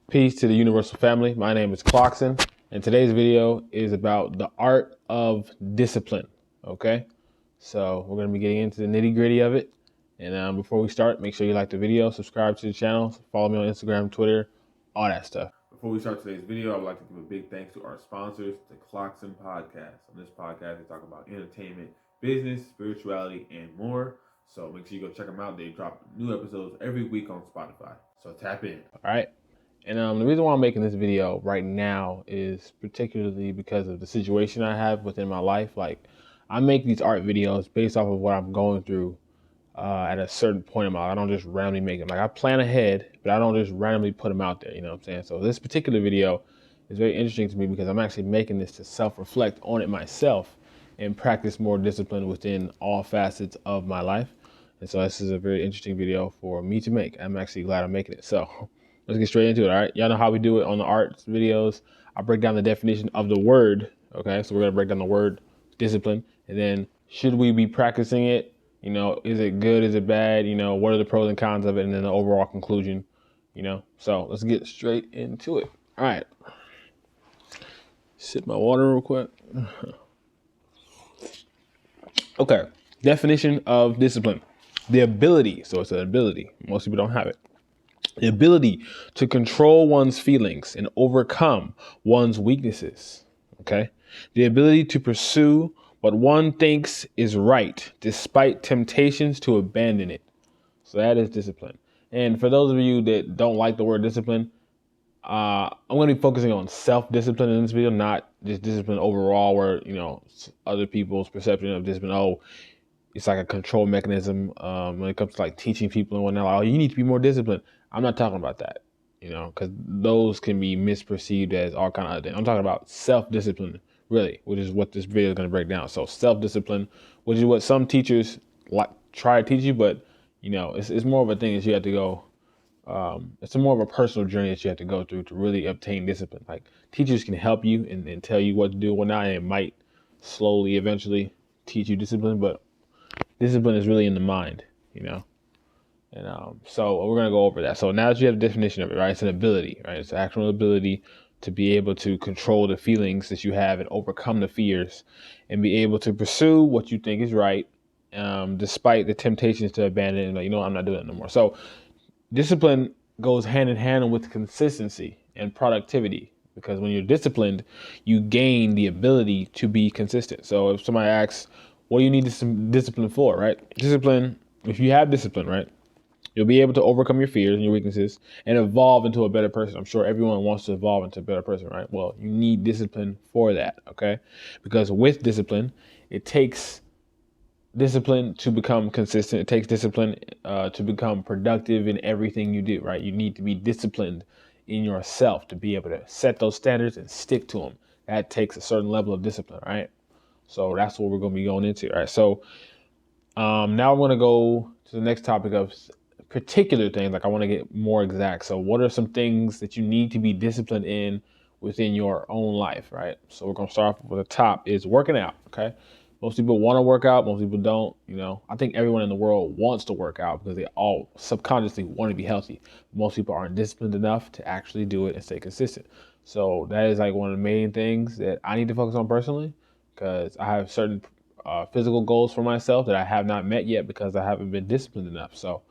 Peace to the universal family. My name is Clarkson, and today's video is about the art of discipline. Okay, so we're going to be getting into the nitty gritty of it. And before we start, make sure you like the video, subscribe to the channel, follow me on Instagram, Twitter, all that stuff. Before we start today's video, I would like to give a big thanks to our sponsors, the Clarkson Podcast. On this podcast, we talk about entertainment, business, spirituality, and more. So make sure you go check them out. They drop new episodes every week on Spotify. So tap in. All right. And the reason why I'm making this video right now is particularly because of the situation I have within my life. Like, I make these art videos based off of what I'm going through at a certain point in my life. I don't just randomly make them. Like, I plan ahead, but I don't just randomly put them out there. You know what I'm saying? So this particular video is very interesting to me because I'm actually making this to self-reflect on it myself and practice more discipline within all facets of my life. And so this is a very interesting video for me to make. I'm actually glad I'm making it. So let's get straight into it, all right? Y'all know how we do it on the art videos. I break down the definition of the word, okay? So we're gonna break down the word discipline, and then should we be practicing it? You know, is it good, is it bad? You know, what are the pros and cons of it? And then the overall conclusion, you know? So let's get straight into it. All right. Sip my water real quick. Okay, definition of discipline. The ability, so it's an ability, most people don't have it. The ability to control one's feelings and overcome one's weaknesses, okay? The ability to pursue what one thinks is right despite temptations to abandon it. So that is discipline. And for those of you that don't like the word discipline, I'm going to be focusing on self-discipline in this video, not just discipline overall where, you know, other people's perception of discipline, oh, it's like a control mechanism when it comes to like teaching people and whatnot. Like, oh, you need to be more disciplined. I'm not talking about that, you know, because those can be misperceived as all kind of other things. I'm talking about self-discipline, really, which is what this video is going to break down. So self-discipline, which is what some teachers like try to teach you, but you know, it's more of a thing that you have to go. It's more of a personal journey that you have to go through to really obtain discipline. Like, teachers can help you and tell you what to do and whatnot, and it might slowly, eventually teach you discipline, but discipline is really in the mind, you know? And so we're going to go over that. So now that you have a definition of it, right? It's an ability, right? It's an actual ability to be able to control the feelings that you have and overcome the fears and be able to pursue what you think is right, despite the temptations to abandon it. And like, you know, I'm not doing it no more. So discipline goes hand in hand with consistency and productivity, because when you're disciplined, you gain the ability to be consistent. So if somebody asks, what do you need this discipline for, right? Discipline, if you have discipline, right, you'll be able to overcome your fears and your weaknesses and evolve into a better person. I'm sure everyone wants to evolve into a better person, right? Well, you need discipline for that, okay? Because with discipline, it takes discipline to become consistent. It takes discipline to become productive in everything you do, right? You need to be disciplined in yourself to be able to set those standards and stick to them. That takes a certain level of discipline, right? So that's what we're going to be going into. All right. So now I'm going to go to the next topic of particular things. Like, I want to get more exact. So what are some things that you need to be disciplined in within your own life? Right. So we're going to start off with the top is working out. Okay. Most people want to work out. Most people don't. You know, I think everyone in the world wants to work out because they all subconsciously want to be healthy. Most people aren't disciplined enough to actually do it and stay consistent. So that is like one of the main things that I need to focus on personally, because I have certain physical goals for myself that I have not met yet because I haven't been disciplined enough. So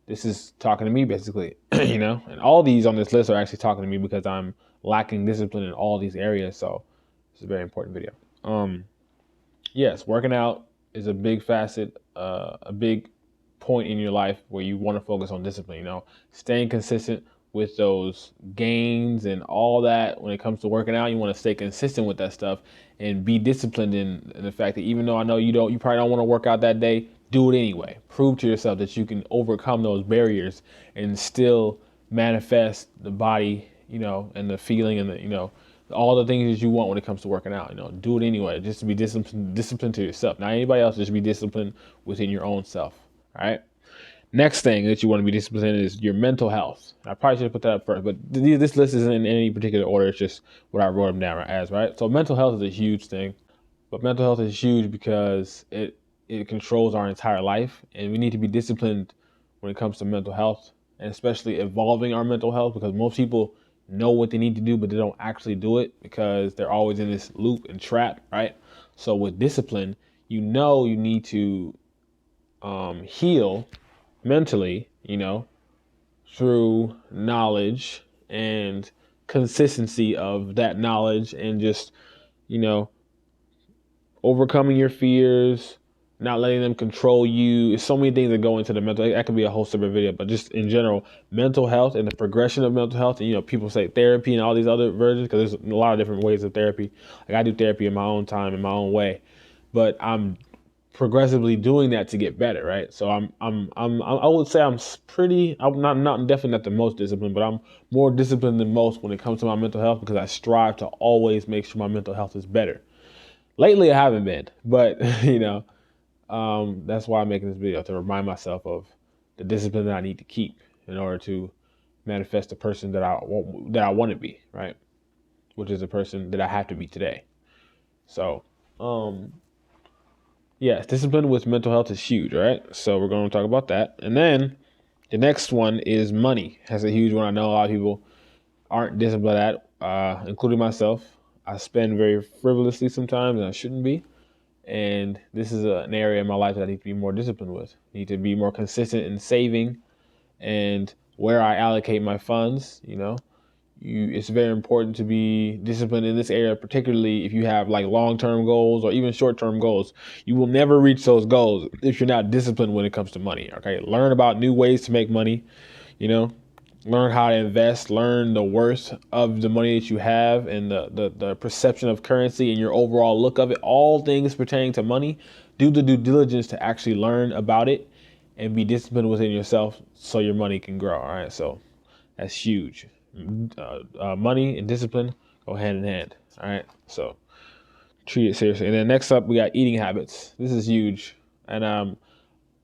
this is talking to me basically, you know, and all these on this list are actually talking to me because I'm lacking discipline in all these areas. So it's a very important video. Yes, working out is a big facet, a big point in your life where you want to focus on discipline, you know, staying consistent with those gains and all that. When it comes to working out, you want to stay consistent with that stuff and be disciplined in the fact that even though I know you probably don't want to work out that day, do it anyway. Prove to yourself that you can overcome those barriers and still manifest the body, you know, and the feeling and the, you know, all the things that you want when it comes to working out. You know, do it anyway, just to be disciplined to yourself. Not anybody else, just be disciplined within your own self. All right. Next thing that you want to be disciplined in is your mental health. I probably should have put that up first, but this list isn't in any particular order. It's just what I wrote them down as, right? So mental health is a huge thing, but mental health is huge because it controls our entire life, and we need to be disciplined when it comes to mental health, and especially evolving our mental health, because most people know what they need to do, but they don't actually do it because they're always in this loop and trap, right? So with discipline, you need to heal mentally, through knowledge and consistency of that knowledge, and just, you know, overcoming your fears, not letting them control you. There's so many things that go into the mental. That could be a whole separate video, but just in general, mental health and the progression of mental health. And people say therapy and all these other versions because there's a lot of different ways of therapy. Like I do therapy in my own time, in my own way, but I'm progressively doing that to get better, right? So I would say I'm definitely not the most disciplined, but I'm more disciplined than most when it comes to my mental health because I strive to always make sure my mental health is better. Lately, I haven't been, but that's why I'm making this video, to remind myself of the discipline that I need to keep in order to manifest the person that I want to be, right? Which is a person that I have to be today. So, yes, discipline with mental health is huge, right? So we're going to talk about that. And then the next one is money. That's a huge one. I know a lot of people aren't disciplined at, including myself. I spend very frivolously sometimes, and I shouldn't be. And this is an area in my life that I need to be more disciplined with. I need to be more consistent in saving and where I allocate my funds. It's very important to be disciplined in this area, particularly if you have like long-term goals or even short-term goals. You will never reach those goals if you're not disciplined when it comes to money. Okay, learn about new ways to make money. Learn how to invest, learn the worth of the money that you have, and the perception of currency and your overall look of it. All things pertaining to money. Do the due diligence to actually learn about it and be disciplined within yourself so your money can grow. All right, so that's huge. Money and discipline go hand in hand. All right, so treat it seriously. And then next up, we got eating habits. This is huge, and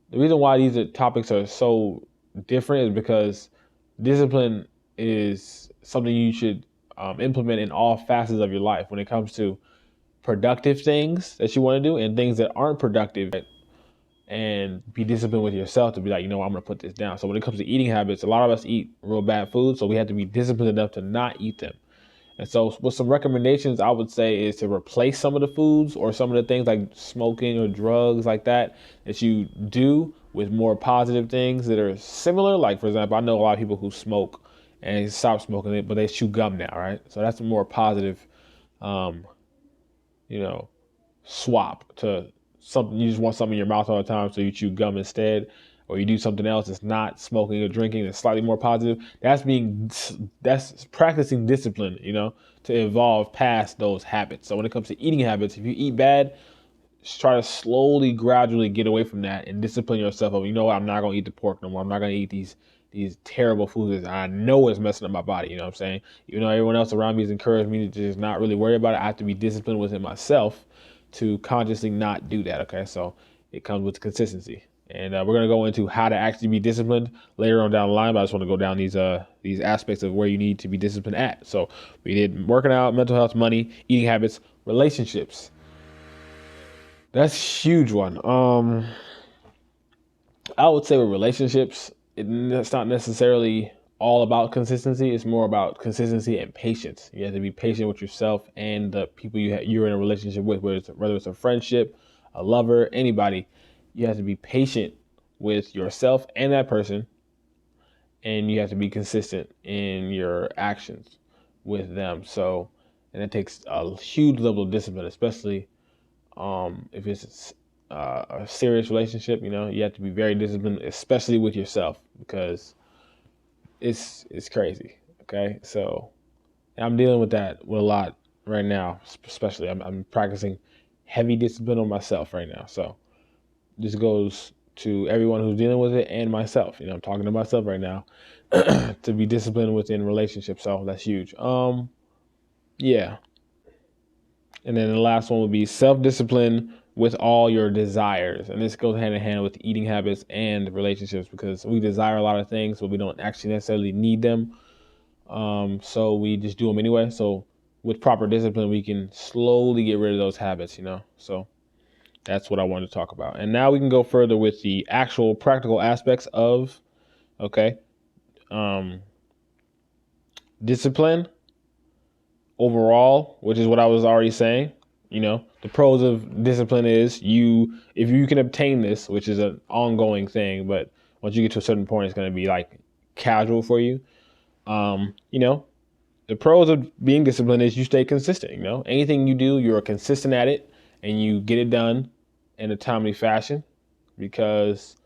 the reason why these topics are so different is because discipline is something you should implement in all facets of your life when it comes to productive things that you want to do and things that aren't productive, right? And be disciplined with yourself to be like, I'm going to put this down. So when it comes to eating habits, a lot of us eat real bad food, so we have to be disciplined enough to not eat them. And so with some recommendations, I would say is to replace some of the foods or some of the things like smoking or drugs like that you do with more positive things that are similar. Like, for example, I know a lot of people who smoke and stop smoking it, but they chew gum now, right? So that's a more positive, swap to something. You just want something in your mouth all the time, so you chew gum instead. Or you do something else that's not smoking or drinking that's slightly more positive. That's practicing discipline, to evolve past those habits. So when it comes to eating habits, if you eat bad, just try to slowly, gradually get away from that and discipline yourself of, I'm not going to eat the pork no more. I'm not going to eat these terrible foods that I know is messing up my body. You know what I'm saying? Even though everyone else around me has encouraged me to just not really worry about it, I have to be disciplined within myself to consciously not do that. Okay, so it comes with consistency. And we're going to go into how to actually be disciplined later on down the line, but I just want to go down these aspects of where you need to be disciplined at. So we did working out, mental health, money, eating habits, relationships. That's a huge one. I would say with relationships, it's not necessarily all about consistency. It's more about consistency and patience. You have to be patient with yourself and the people you're in a relationship with, whether it's a friendship, a lover, anybody. You have to be patient with yourself and that person, and you have to be consistent in your actions with them. So, and it takes a huge level of discipline, especially if it's a serious relationship. You have to be very disciplined, especially with yourself, because it's crazy. Okay, so I'm dealing with that with a lot right now. Especially, I'm practicing heavy discipline on myself right now. So this goes to everyone who's dealing with it and myself. I'm talking to myself right now to be disciplined within relationships. So that's huge. Yeah. And then the last one would be self-discipline with all your desires. And this goes hand in hand with eating habits and relationships, because we desire a lot of things, but we don't actually necessarily need them. So we just do them anyway. So with proper discipline, we can slowly get rid of those habits, So that's what I wanted to talk about. And now we can go further with the actual practical aspects of, discipline overall, which is what I was already saying. The pros of discipline is if you can obtain this, which is an ongoing thing, but once you get to a certain point, it's going to be like casual for you. The pros of being disciplined is you stay consistent. Anything you do, you're consistent at it and you get it done in a timely fashion because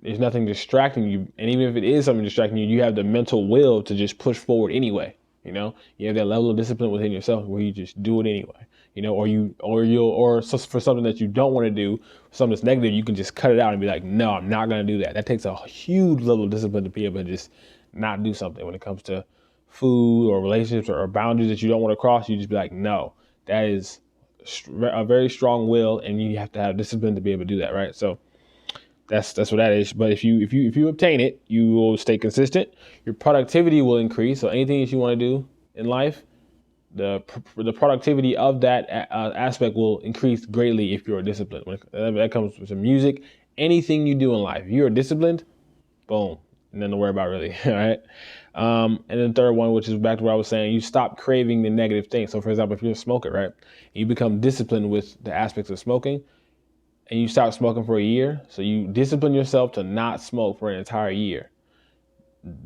there's nothing distracting you. And even if it is something distracting you, you have the mental will to just push forward anyway. You have that level of discipline within yourself where you just do it anyway. Or for something that you don't want to do, something that's negative, you can just cut it out and be like, no, I'm not going to do that. That takes a huge level of discipline to be able to just not do something when it comes to food or relationships or boundaries that you don't want to cross. You just be like, no, that is a very strong will, and you have to have discipline to be able to do that, right? So that's what that is. But if you obtain it, you will stay consistent. Your productivity will increase. So anything that you want to do in life, the productivity of that aspect will increase greatly if you're disciplined. That comes with some music. Anything you do in life, if you're disciplined, boom, nothing to worry about really. All right. And then the third one, which is back to what I was saying, you stop craving the negative things. So for example, if you're a smoker, right, you become disciplined with the aspects of smoking and you stop smoking for a year. So you discipline yourself to not smoke for an entire year.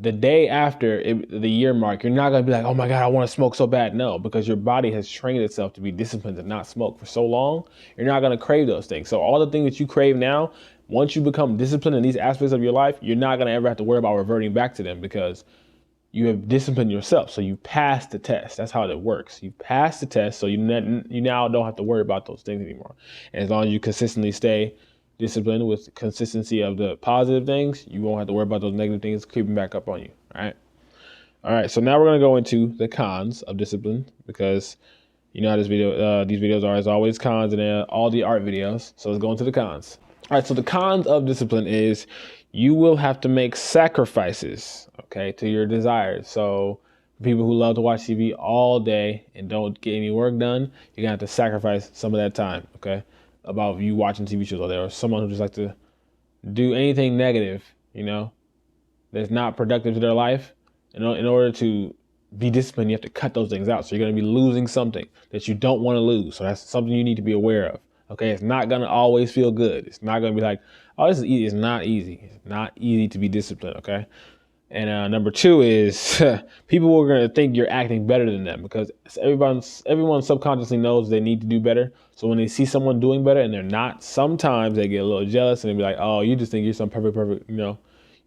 The day after the year mark, you're not going to be like, oh my God, I want to smoke so bad. No, because your body has trained itself to be disciplined to not smoke for so long, you're not going to crave those things. So all the things that you crave now, once you become disciplined in these aspects of your life, you're not going to ever have to worry about reverting back to them because you have disciplined yourself. So you pass the test. That's how it works. You pass the test. So you now don't have to worry about those things anymore. And as long as you consistently stay disciplined with consistency of the positive things, you won't have to worry about those negative things creeping back up on you. All right. So now we're going to go into the cons of discipline because you know how these videos are as always cons and all the art videos. So let's go into the cons. All right. So the cons of discipline is you will have to make sacrifices, okay, to your desires. So people who love to watch TV all day and don't get any work done, you're going to have to sacrifice some of that time, okay, about you watching TV shows all day, or someone who just like to do anything negative, that's not productive to their life. In order to be disciplined, you have to cut those things out. So you're going to be losing something that you don't want to lose. So that's something you need to be aware of. Okay, it's not going to always feel good. It's not going to be like, oh, this is easy. It's not easy. It's not easy to be disciplined, okay? And number two is people are going to think you're acting better than them because everyone subconsciously knows they need to do better. So when they see someone doing better and they're not, sometimes they get a little jealous and they be like, oh, you just think you're some perfect, you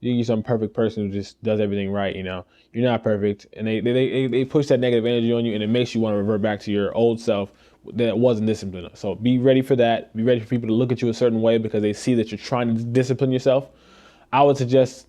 think you're some perfect person who just does everything right, You're not perfect. And they push that negative energy on you and it makes you want to revert back to your old self that wasn't disciplined. So be ready for that. Be ready for people to look at you a certain way because they see that you're trying to discipline yourself. I would suggest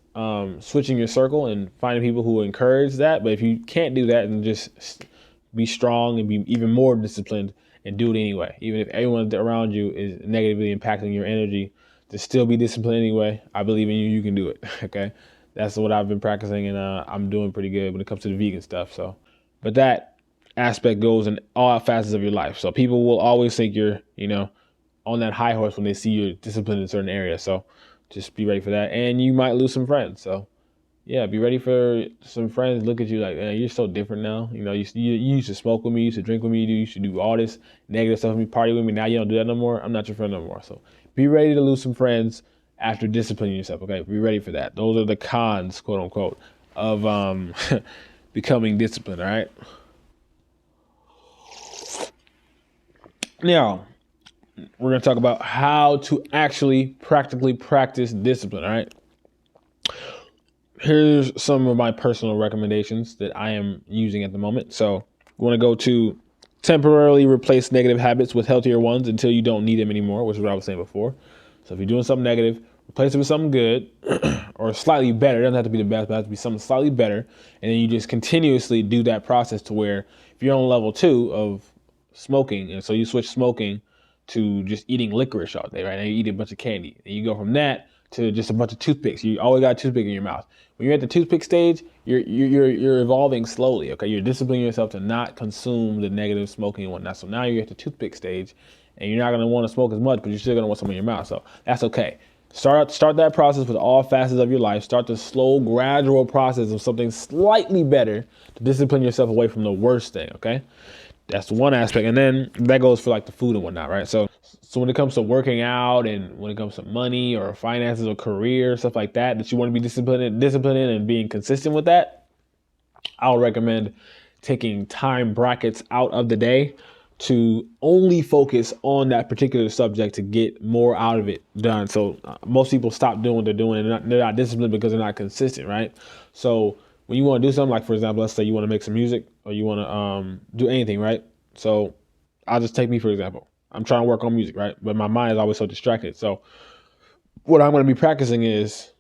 switching your circle and finding people who encourage that. But if you can't do that, then just be strong and be even more disciplined and do it anyway. Even if everyone around you is negatively impacting your energy, to still be disciplined anyway. I believe in you. You can do it. Okay. That's what I've been practicing and I'm doing pretty good when it comes to the vegan stuff. So, but that aspect goes in all facets of your life. So people will always think you're, on that high horse when they see you're disciplined in certain areas. So just be ready for that. And you might lose some friends. So yeah, be ready for some friends look at you like, man, you're so different now. You used to smoke with me, you used to drink with me, you used to do all this negative stuff with me, party with me. Now you don't do that no more. I'm not your friend no more. So be ready to lose some friends after disciplining yourself. Okay, be ready for that. Those are the cons, quote unquote, of becoming disciplined. All right. Now, we're going to talk about how to actually practically practice discipline, all right? Here's some of my personal recommendations that I am using at the moment. So we want to go to temporarily replace negative habits with healthier ones until you don't need them anymore, which is what I was saying before. So if you're doing something negative, replace it with something good or slightly better. It doesn't have to be the best, but it has to be something slightly better. And then you just continuously do that process to where if you're on level 2 of smoking, and so you switch smoking to just eating licorice all day, right? Now you eat a bunch of candy. And you go from that to just a bunch of toothpicks. You always got a toothpick in your mouth. When you're at the toothpick stage, you're evolving slowly, okay? You're disciplining yourself to not consume the negative smoking and whatnot. So now you're at the toothpick stage, and you're not going to want to smoke as much, but you're still going to want some in your mouth. So that's okay. Start that process with all facets of your life. Start the slow, gradual process of something slightly better to discipline yourself away from the worst thing. Okay, that's one aspect, and then that goes for like the food and whatnot, right? So when it comes to working out and when it comes to money or finances or career stuff like that you want to be disciplined in and being consistent with that, I'll recommend taking time brackets out of the day to only focus on that particular subject to get more out of it done. So most people stop doing what they're doing and they're not disciplined because they're not consistent, right? So when you want to do something, like for example, let's say you want to make some music or you want to do anything, right? So I'll just take me for example. I'm trying to work on music, right? But my mind is always so distracted. So what I'm going to be practicing is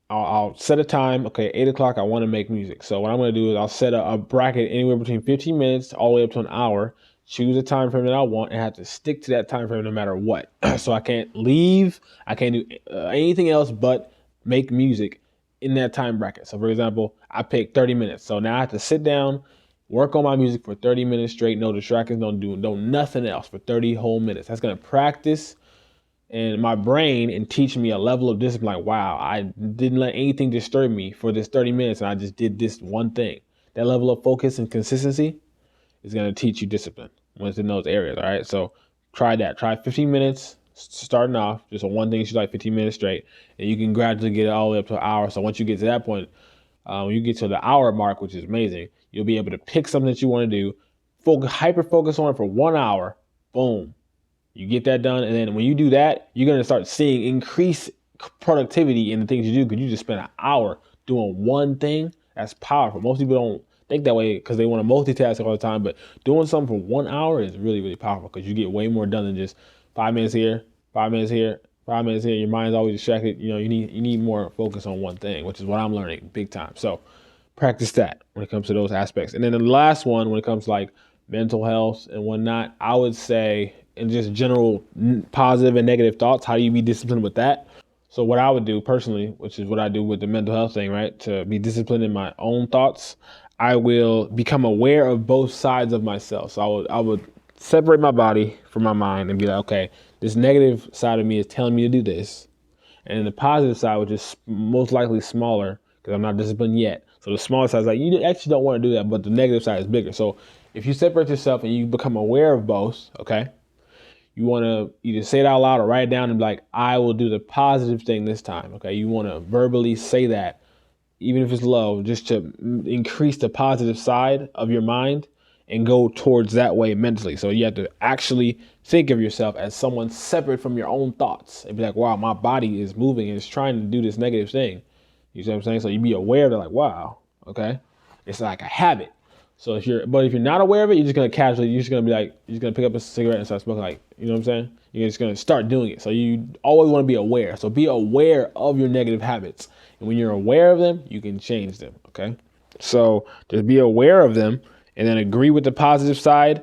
I'll set a time. Okay, 8 o'clock, I want to make music. So what I'm going to do is I'll set a bracket anywhere between 15 minutes all the way up to an hour. Choose a time frame that I want and have to stick to that time frame no matter what. So I can't leave. I can't do anything else but make music in that time bracket. So for example, I picked 30 minutes. So now I have to sit down, work on my music for 30 minutes straight. No distractions. Don't do nothing else for 30 whole minutes. That's going to practice and my brain and teach me a level of discipline. Like, wow, I didn't let anything disturb me for this 30 minutes and I just did this one thing. That level of focus and consistency is going to teach you discipline when it's in those areas. All right. So try that. Try 15 minutes starting off, just on one thing. She's like 15 minutes straight, and you can gradually get it all the way up to an hour. So once you get to that point, when you get to the hour mark, which is amazing, you'll be able to pick something that you want to do, hyper focus on it for 1 hour. Boom. You get that done, and then when you do that, you're going to start seeing increased productivity in the things you do because you just spend an hour doing one thing. That's powerful. Most people don't think that way because they want to multitask all the time, but doing something for 1 hour is really, really powerful because you get way more done than just 5 minutes here, 5 minutes here, 5 minutes here. Your mind's always distracted. You know, you need more focus on one thing, which is what I'm learning big time. So practice that when it comes to those aspects. And then the last one, when it comes to like mental health and whatnot, I would say, and just general positive and negative thoughts, how do you be disciplined with that? So what I would do personally, which is what I do with the mental health thing, right? To be disciplined in my own thoughts, I will become aware of both sides of myself. So I would separate my body from my mind and be like, okay, this negative side of me is telling me to do this. And the positive side, which is most likely smaller because I'm not disciplined yet. So the smaller side is like, you actually don't want to do that, but the negative side is bigger. So if you separate yourself and you become aware of both, okay, you want to either say it out loud or write it down and be like, I will do the positive thing this time. Okay. You want to verbally say that, even if it's low, just to increase the positive side of your mind and go towards that way mentally. So you have to actually think of yourself as someone separate from your own thoughts and be like, wow, my body is moving and it's trying to do this negative thing. You see what I'm saying? So you be aware of it, like, wow, okay. It's like a habit. So if you're not aware of it, you're just gonna pick up a cigarette and start smoking, like, you know what I'm saying? You're just gonna start doing it. So you always want to be aware. So be aware of your negative habits. And when you're aware of them, you can change them. Okay. So just be aware of them and then agree with the positive side.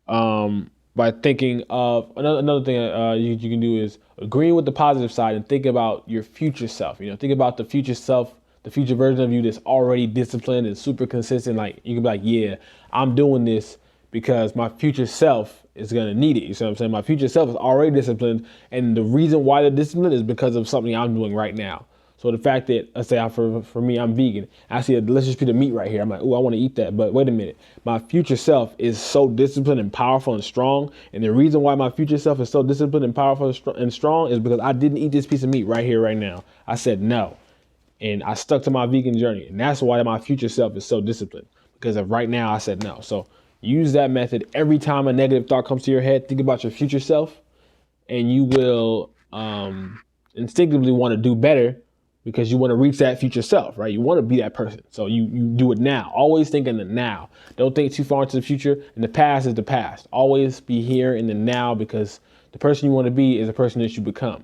By thinking of another thing you can do is agree with the positive side and think about your future self. You know, think about the future self, the future version of you that's already disciplined and super consistent. Like you can be like, yeah, I'm doing this because my future self is going to need it. You see what I'm saying? My future self is already disciplined. And the reason why they're disciplined is because of something I'm doing right now. So the fact that, let's say for me, I'm vegan. I see let's just put the meat right here. I'm like, oh, I want to eat that. But wait a minute. My future self is so disciplined and powerful and strong. And the reason why my future self is so disciplined and powerful and strong is because I didn't eat this piece of meat right here, right now. I said no. And I stuck to my vegan journey. And that's why my future self is so disciplined. Because of right now, I said no. So use that method. Every time a negative thought comes to your head, think about your future self. And you will instinctively want to do better because you want to reach that future self, right? You want to be that person. So you do it now. Always think in the now. Don't think too far into the future. And the past is the past. Always be here in the now because the person you want to be is the person that you become.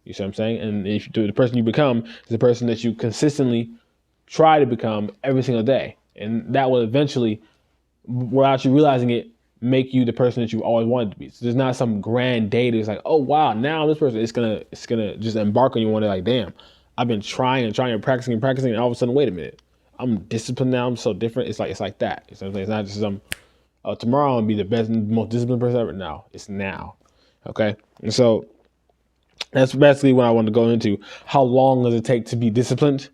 You see what I'm saying? And the person you become is the person that you consistently try to become every single day. And that will eventually, without you realizing it, make you the person that you always wanted to be. So there's not some grand day that's like, oh wow, now this person, it's gonna just embark on you one day like, damn, I've been trying and practicing, and all of a sudden, wait a minute, I'm disciplined now. I'm so different. It's like that. You know what I'm saying? It's not just tomorrow I'm gonna be the best and most disciplined person ever. No, it's now. Okay. And so That's basically what I want to go into. How long does it take to be disciplined?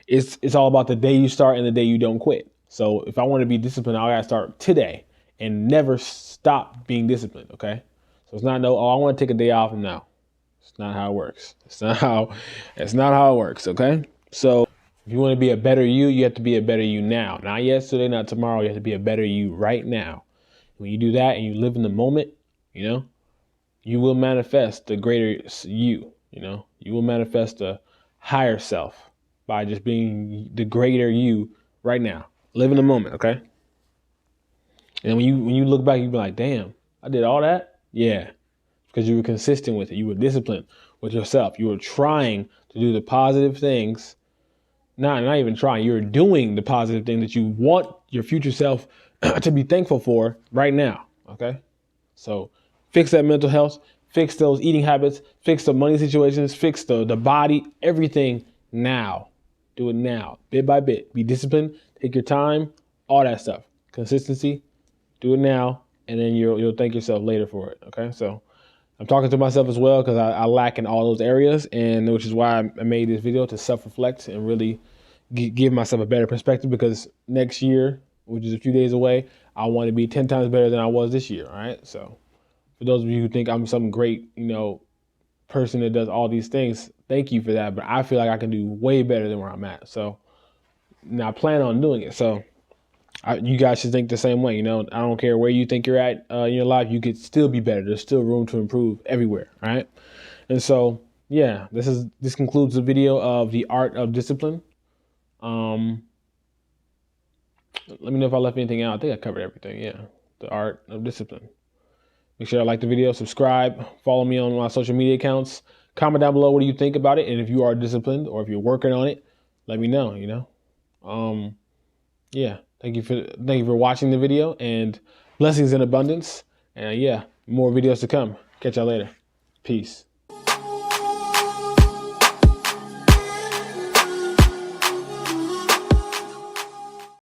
It's all about the day you start and the day you don't quit. So if I want to be disciplined, I gotta start today and never stop being disciplined. Okay. So it's not no, oh, I want to take a day off. No, it's not how it works. It's not how it works. Okay. So if you want to be a better you, you have to be a better you now. Not yesterday, not tomorrow. You have to be a better you right now. When you do that and you live in the moment, you know, you will manifest the greater you. You will manifest a higher self by just being the greater you right now. Live in the moment, okay? And when you look back, you be like, damn, I did all that? Yeah. Because you were consistent with it. You were disciplined with yourself. You were trying to do the positive things. Not even trying. You're doing the positive thing that you want your future self to be thankful for right now. Okay? So fix that mental health, fix those eating habits, fix the money situations, fix the body, everything now. Do it now, bit by bit. Be disciplined, take your time, all that stuff. Consistency, do it now, and then you'll thank yourself later for it. Okay, so I'm talking to myself as well because I lack in all those areas, and which is why I made this video to self-reflect and really give myself a better perspective, because next year, which is a few days away, I want to be 10 times better than I was this year. All right. So for those of you who think I'm some great, person that does all these things, thank you for that. But I feel like I can do way better than where I'm at. So now I plan on doing it. So you guys should think the same way. I don't care where you think you're at in your life. You could still be better. There's still room to improve everywhere. All right. And so, yeah, this concludes the video of the art of discipline. Let me know if I left anything out. I think I covered everything. Yeah. The art of discipline. Make sure to like the video, subscribe, follow me on my social media accounts. Comment down below what do you think about it, and if you are disciplined or if you're working on it, let me know. Yeah. Thank you for watching the video, and blessings in abundance. And yeah, more videos to come. Catch y'all later. Peace.